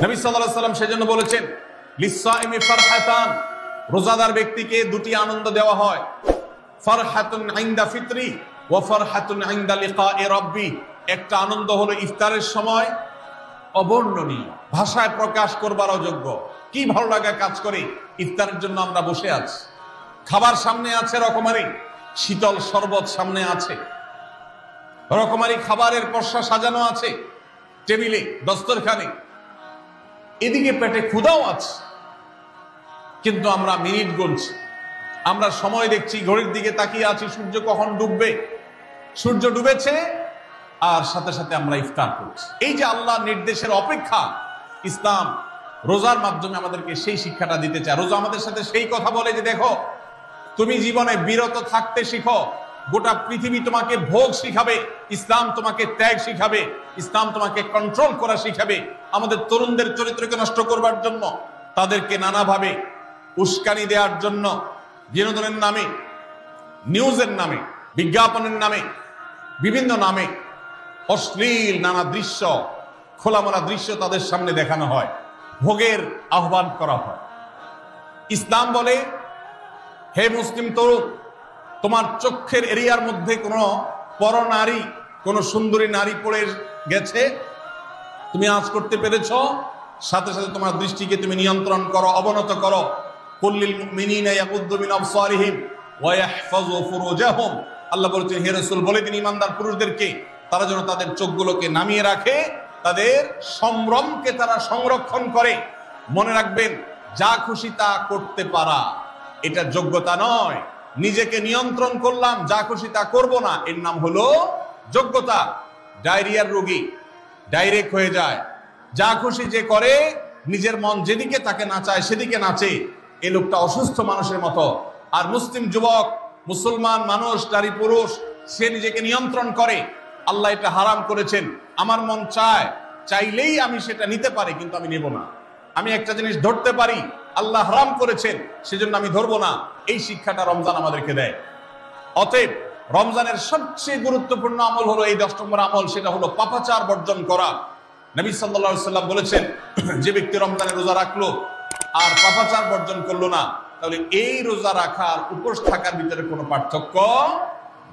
নবী সাল্লাল্লাহু আলাইহি ওয়াসাল্লাম সেজন্য বলেছেন, লিসসাইমি ফারহাতান, রোজাদার ব্যক্তিকে দুটি আনন্দ দেওয়া হয়, ফারহাতুন ইনদা ফিতরি ওয়া ফারহাতুন ইনদা লিকাই রাব্বি। একটা আনন্দ হলো ইফতারের সময়, অবর্ণনীয়, ভাষায় প্রকাশ করবার অযোগ্য। কি ভালো লাগা কাজ করে, ইফতারের জন্য আমরা বসে আছি, খাবার সামনে আছে, রকমারি শীতল শরবত সামনে আছে, রকমারি খাবারের পসরা সাজানো আছে টেবিলে, দস্তরখানে, এদিকে পেটে ক্ষুধাও আছে, কিন্তু আমরা মিনিট গুনছি, আমরা সময় দেখছি, ঘড়ির দিকে তাকিয়ে আছি, সূর্য কখন ডুববে। সূর্য ডুবেছে আর সাথে সাথে আমরা ইফতার করছি। এই যে আল্লাহর নির্দেশের অপেক্ষা, ইসলাম রোজার মাধ্যমে আমাদেরকে সেই শিক্ষাটা দিতে চায়। রোজা আমাদের সাথে সেই কথা বলে যে দেখো, তুমি জীবনে বিরত থাকতে শিখো, গোটা পৃথিবী তোমাকে ভোগ শিখাবে, ইসলাম তোমাকে ত্যাগ শিখাবে, ইসলাম তোমাকে কন্ট্রোল করা শিখাবে। আমাদের তরুণদের চরিত্রকে নষ্ট করবার জন্য, তাদেরকে নানাভাবে উস্কানি দেওয়ার জন্য, বিনোদনের নামে, নিউজের নামে, বিজ্ঞাপনের নামে, বিভিন্ন নামে অশ্লীল নানা দৃশ্য, খোলামেলা দৃশ্য তাদের সামনে দেখানো হয়, ভোগের আহ্বান করা হয়। ইসলাম বলে, হে মুসলিম তরুণ, তোমার চোখের এরিয়ার মধ্যে কোনো পরনারী, কোন সুন্দরী নারী পড়ে গেছে, তুমি আজ করতে পেরেছ, সাথে সাথে তোমার দৃষ্টিকে তুমি নিয়ন্ত্রণ করো, অবনত করো। কুল্লিল মুমিনিনা ইয়াগুদ্দু মিন আবসারিহিম ওয়া ইয়াহফাযু ফুরুজাহুম। আল্লাহ বলেছেন, হে রাসূল বলে দিন ঈমানদার পুরুষদেরকে, তারা যেন তাদের চোখগুলোকে নামিয়ে রাখে, তাদের সম্ভ্রমকে তারা সংরক্ষণ করে। মনে রাখবেন, যা খুশি তা করতে পারা এটা যোগ্যতা নয়। নিজেকে নিয়ন্ত্রণ করলাম, যা খুশি তা করব না, এর নাম হলো যোগ্যতা। ডায়রিয়ার রোগী ডাইরেক্ট হয়ে যায়, যা খুশি যে করে, নিজের মন যেদিকে তাকে নাচায় সেদিকে নাচে, এই লোকটা অসুস্থ মানুষের মতো। আর মুসলিম যুবক, মুসলমান মানুষ, নারী পুরুষ, সে নিজেকে নিয়ন্ত্রণ করে। আল্লাহ এটা হারাম করেছেন, আমার মন চায়, চাইলেই আমি সেটা নিতে পারি, কিন্তু আমি নেব না। আমি একটা জিনিস ধরতে পারি, আল্লাহ হারাম করেছেন, সেজন্য আমি ধরবো না। এই শিক্ষাটা রমজান আমাদেরকে দেয়। অতএব রমজানের সবচেয়ে গুরুত্বপূর্ণ আমল হলো এই 10 নম্বর আমল, সেটা হলো পাপাচার বর্জন করা। নবী সাল্লাল্লাহু আলাইহি ওয়াসাল্লাম বলেছেন, যে ব্যক্তি রমজানে রোজা রাখলো আর পাপাচার বর্জন করলো না, তাহলে এই রোজা রাখার উপোস থাকার ভিতরে কোনো পার্থক্য